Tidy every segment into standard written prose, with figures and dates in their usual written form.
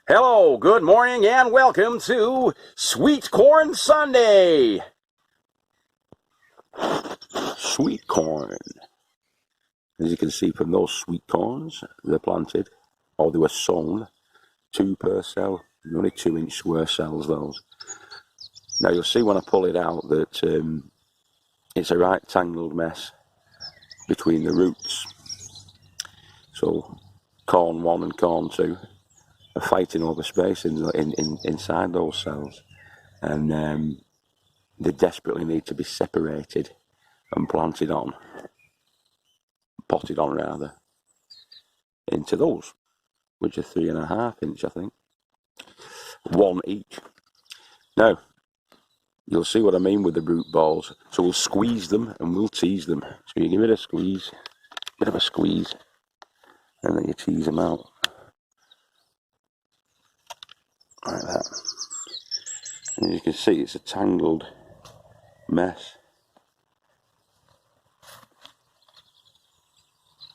Hello, good morning, and welcome to Sweetcorn Sunday. Sweet corn. As you can see from those sweet corns, they're planted, or they were sown, 2 per cell, only 2-inch square cells those. Now you'll see when I pull it out that it's a right tangled mess between the roots. So corn 1 and corn 2 are fighting over space inside those cells, and they desperately need to be separated and potted on rather, into those, which are 3.5-inch, I think, 1 each. Now, you'll see what I mean with the root balls. So we'll squeeze them and we'll tease them. So you give it a squeeze, bit of a squeeze, and then you tease them out like that. And as you can see, it's a tangled mess,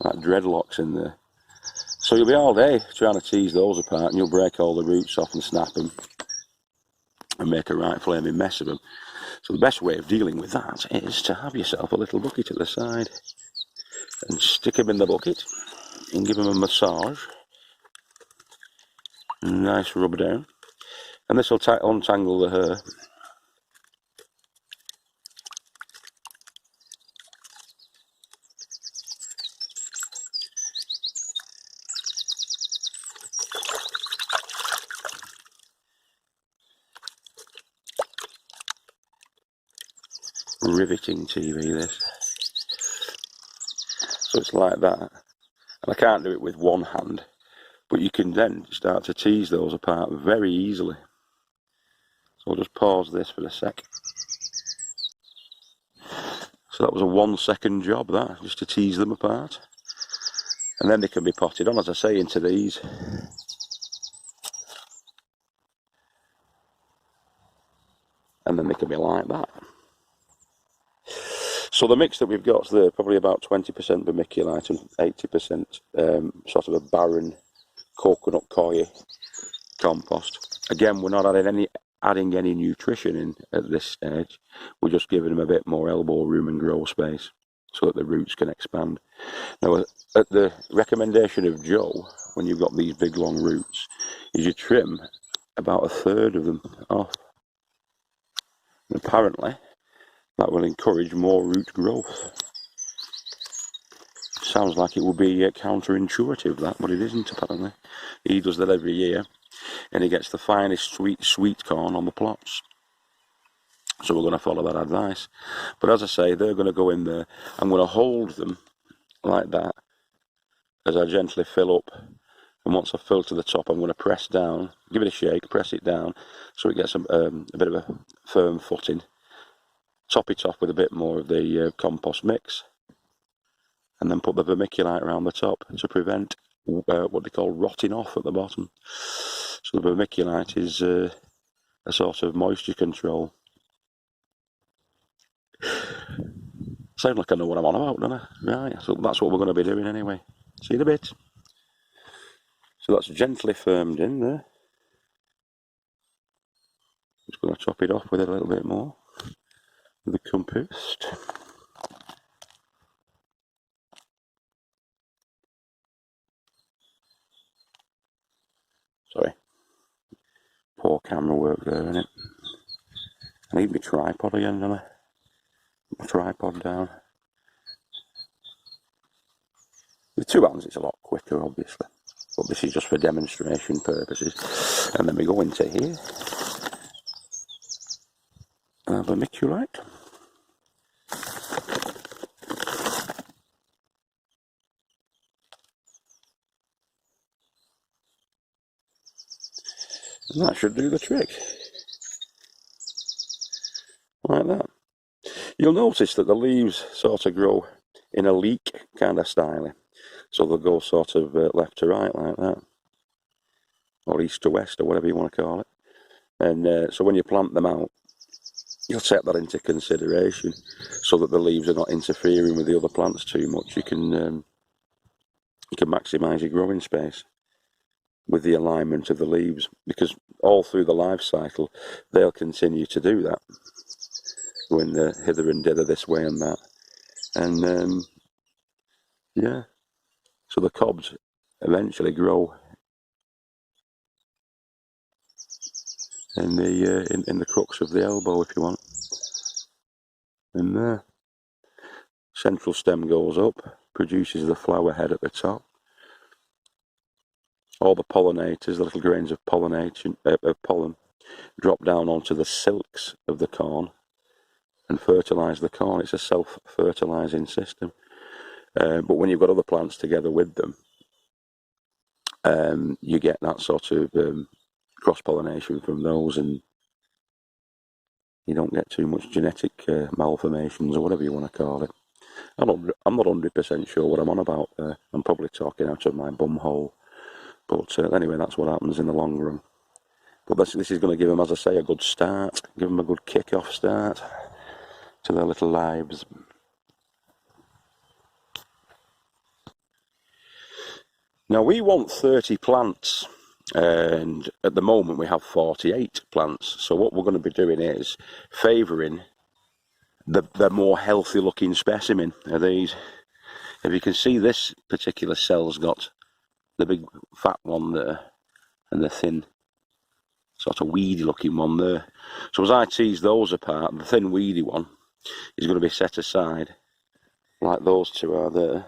like dreadlocks in there. So you'll be all day trying to tease those apart, and you'll break all the roots off and snap them and make a right flaming mess of them. So the best way of dealing with that is to have yourself a little bucket at the side and stick them in the bucket and give them a massage. Nice rub down. And this will untangle the hair. Riveting TV, this. So it's like that. And I can't do it with one hand, but you can then start to tease those apart very easily. So I'll just pause this for a sec. So that was a 1-second job, that, just to tease them apart. And then they can be potted on, as I say, into these. And then they can be like that. So the mix that we've got there, probably about 20% vermiculite and 80% sort of a barren coconut coir compost. Again, we're not adding any nutrition in at this stage. We're just giving them a bit more elbow room and grow space so that the roots can expand. Now, at the recommendation of Joe, when you've got these big long roots, is you trim about 1/3 of them off. And apparently, that will encourage more root growth. Sounds like it would be counterintuitive, that, but it isn't apparently. He does that every year, and he gets the finest sweet corn on the plots. So we're going to follow that advice. But as I say, they're going to go in there. I'm going to hold them like that as I gently fill up. And once I've filled to the top, I'm going to press down, give it a shake, press it down, so it gets a bit of a firm footing. Top it off with a bit more of the compost mix, and then put the vermiculite around the top to prevent what they call rotting off at the bottom. So the vermiculite is a sort of moisture control. Sound like I know what I'm on about, don't I? Right, so that's what we're going to be doing anyway. See you in a bit. So that's gently firmed in there. Just going to top it off with a little bit more of the compost. Sorry. Poor camera work there, innit? I need my tripod again, don't I? Put my tripod down. With 2 hands it's a lot quicker, obviously. But this is just for demonstration purposes. And then we go into here. Vermiculite. And that should do the trick. Like that. You'll notice that the leaves sort of grow in a leek kind of style. So they'll go sort of left to right like that. Or east to west, or whatever you want to call it. And so when you plant them out, you'll take that into consideration so that the leaves are not interfering with the other plants too much. You can maximise your growing space. with the alignment of the leaves, because all through the life cycle they'll continue to do that, going hither and thither, this way and that, and yeah, so the cobs eventually grow in the crux of the elbow, if you want, and there. Central stem goes up, produces the flower head at the top. All the pollinators, the little grains of pollination, pollen, drop down onto the silks of the corn and fertilise the corn. It's a self-fertilising system. But when you've got other plants together with them, you get that sort of cross-pollination from those, and you don't get too much genetic malformations, or whatever you want to call it. I'm not 100% sure what I'm on about there. I'm probably talking out of my bum hole. But anyway, that's what happens in the long run. But this is going to give them, as I say, a good start. Give them a good kick-off start to their little lives. Now, we want 30 plants, and at the moment we have 48 plants. So what we're going to be doing is favouring the more healthy looking specimen of these. If you can see, this particular cell's got the big fat one there and the thin sort of weedy looking one there. So as I tease those apart, the thin weedy one is going to be set aside like those two are there,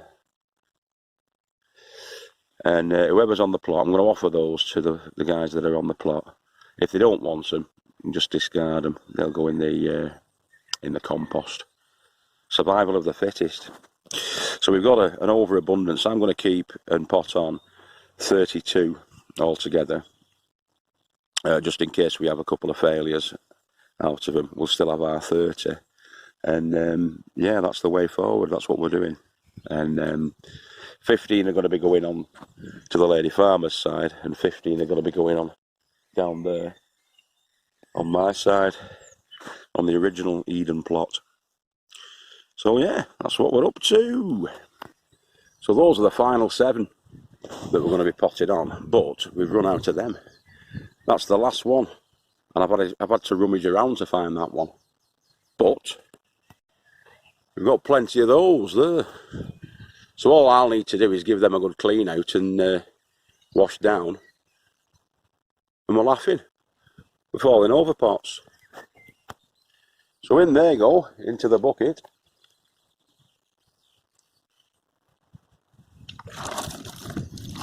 and whoever's on the plot, I'm going to offer those to the guys that are on the plot. If they don't want them, just discard them. They'll go in the compost. Survival of the fittest. So we've got an overabundance. I'm going to keep and pot on 32 altogether, just in case we have a couple of failures out of them. We'll still have our 30, and yeah, that's the way forward. That's what we're doing. And 15 are going to be going on to the lady farmer's side, and 15 are going to be going on down there on my side, on the original Eden plot. So yeah, that's what we're up to. So those are the final 7 that we're going to be potted on, but we've run out of them. That's the last one, and I've had to rummage around to find that one, but we've got plenty of those there. So all I'll need to do is give them a good clean out and wash down, and we're laughing. We're falling over pots. So in they go, into the bucket.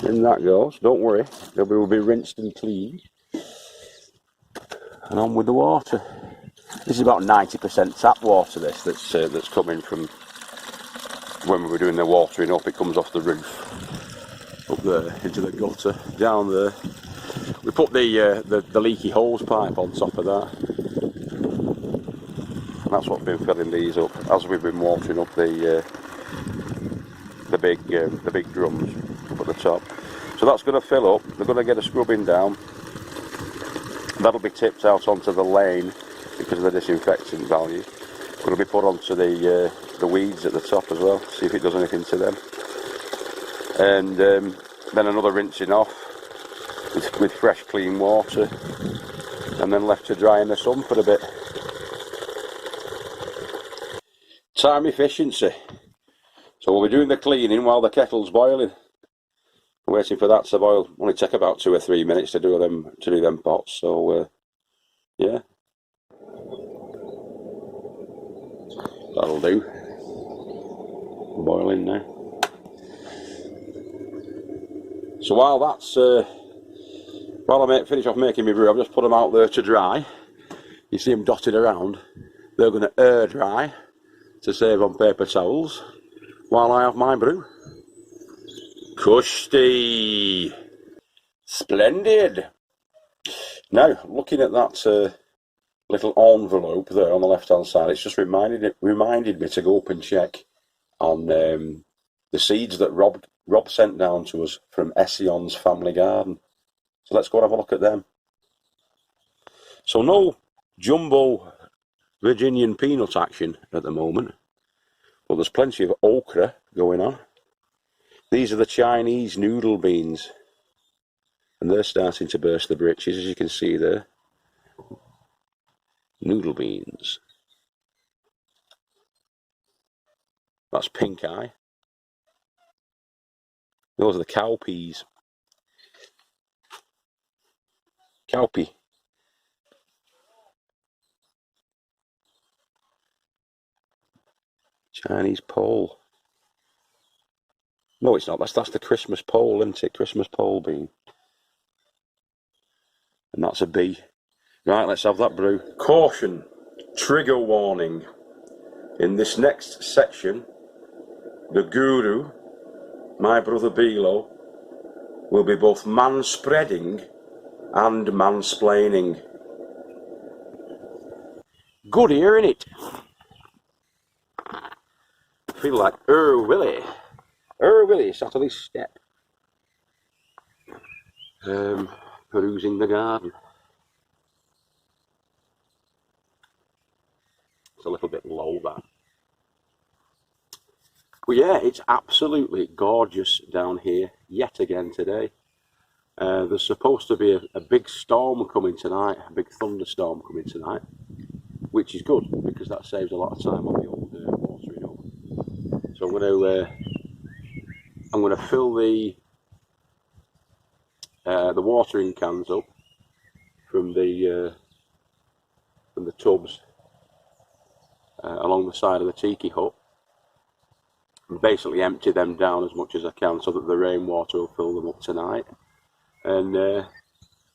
In that goes. Don't worry, they will be rinsed and cleaned. And on with the water. This is about 90% tap water. That's coming from when we were doing the watering up. It comes off the roof up there into the gutter down there. We put the leaky hose pipe on top of that. And that's what's been filling these up as we've been watering up the big drums up at the top. So that's going to fill up. They're going to get a scrubbing down. That'll be tipped out onto the lane because of the disinfectant value. Going to be put onto the weeds at the top as well, see if it does anything to them. And then another rinsing off with fresh clean water, and then left to dry in the sun for a bit. Time efficiency. So we'll be doing the cleaning while the kettle's boiling. Waiting for that to boil. Only take about 2 or 3 minutes to do them pots. So yeah, that'll do. Boiling now. So while that's while I finish off making my brew, I've just put them out there to dry. You see them dotted around. They're going to air dry to save on paper towels while I have my brew. Cushy. Splendid. Now, looking at that little envelope there on the left hand side, it's just reminded me to go up and check on the seeds that Rob sent down to us from Ession's family garden. So let's go and have a look at them. So no jumbo Virginian peanut action at the moment, but there's plenty of okra going on. These are the Chinese noodle beans. And they're starting to burst the britches, as you can see there. Noodle beans. That's pink eye. Those are the cowpeas. Cowpea. Chinese pole. No, it's not. That's the Christmas pole, isn't it? Christmas pole bean. And that's a bee. Right, let's have that brew. Caution. Trigger warning. In this next section, the guru, my brother Bilo, will be both man-spreading and mansplaining. Good ear, innit? I feel like Willie sat on his step, perusing the garden. It's a little bit low, that. But yeah, it's absolutely gorgeous down here yet again today. There's supposed to be a big storm coming tonight, a big thunderstorm coming tonight, which is good because that saves a lot of time on the old watering up. So I'm going to fill the watering cans up from the tubs along the side of the tiki hut, and basically empty them down as much as I can so that the rainwater will fill them up tonight, and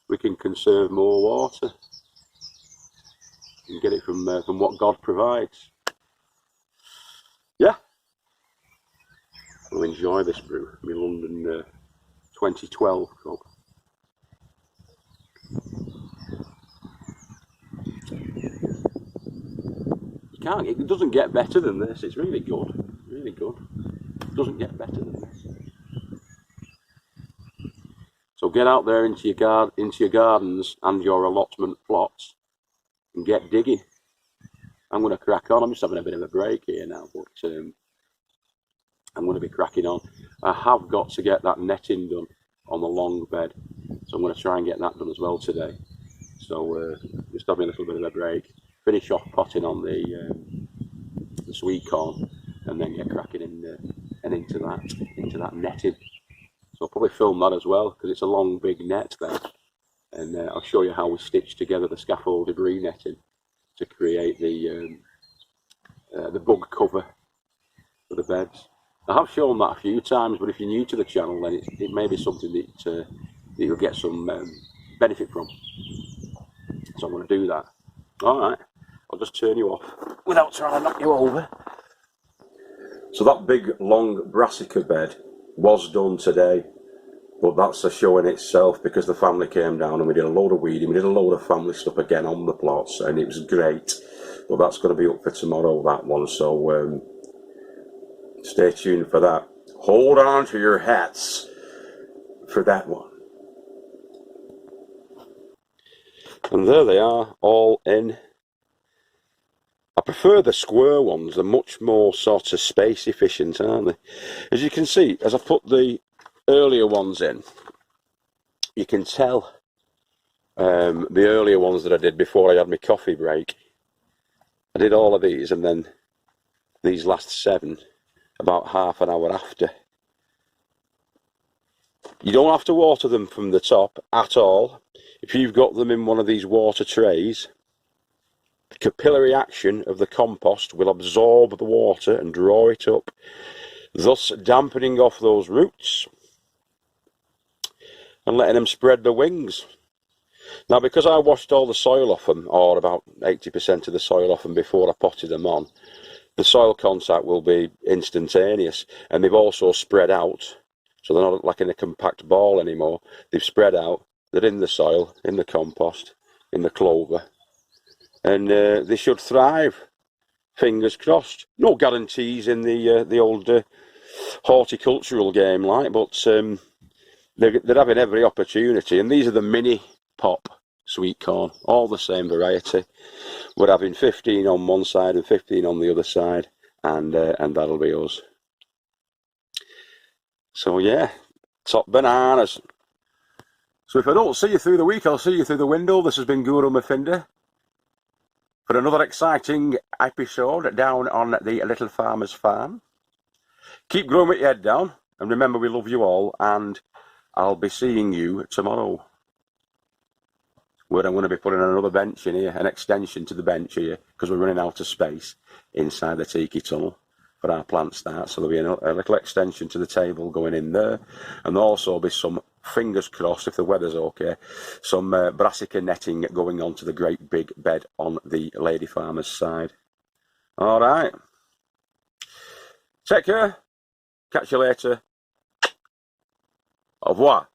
we can conserve more water and get it from what God provides. Yeah, we'll enjoy this brew. My London 2012 cup. It doesn't get better than this. It's really good, really good. It doesn't get better than this. So get out there into your gardens and your allotment plots and get digging. I'm going to crack on. I'm just having a bit of a break here now, but I'm going to be cracking on. I have got to get that netting done on the long bed, so I'm going to try and get that done as well today. So just having a little bit of a break, finish off potting on the sweet corn, and then get cracking into that netting. So I'll probably film that as well because it's a long big net there, and I'll show you how we stitch together the scaffold debris netting to create the bug cover for the beds. I have shown that a few times, but if you're new to the channel, then it may be something that you'll get some benefit from. So I'm going to do that. Alright, I'll just turn you off without trying to knock you over. So that big long brassica bed was done today, but that's a show in itself because the family came down and we did a load of weeding, we did a load of family stuff again on the plots, and it was great. But that's going to be up for tomorrow, that one, so stay tuned for that. Hold on to your hats for that one. And there they are, all in. I prefer the square ones. They're much more sort of space efficient, aren't they? As you can see, as I put the earlier ones in, you can tell the earlier ones that I did before I had my coffee break. I did all of these, and then these last 7 about half an hour after. You don't have to water them from the top at all. If you've got them in one of these water trays, the capillary action of the compost will absorb the water and draw it up, thus dampening off those roots and letting them spread their wings. Now, because I washed all the soil off them, or about 80% of the soil off them before I potted them on, the soil contact will be instantaneous, and they've also spread out, so they're not like in a compact ball anymore. They've spread out, they're in the soil, in the compost, in the clover, and they should thrive. Fingers crossed. No guarantees in the old horticultural game, like, but they're having every opportunity. And these are the mini pop sweet corn, all the same variety. We're having 15 on one side and 15 on the other side, and that'll be us. So yeah, top bananas. So if I don't see you through the week, I'll see you through the window. This has been Guru Murphinda for another exciting episode down on the Little Farmer's Farm. Keep growing with your head down, and remember we love you all, and I'll be seeing you tomorrow, where I'm going to be putting another bench in here, an extension to the bench here, because we're running out of space inside the tiki tunnel for our plant start. So there'll be a little extension to the table going in there, and there'll also be some, fingers crossed if the weather's okay, some brassica netting going onto the great big bed on the lady farmer's side. All right. Take care. Catch you later. Au revoir.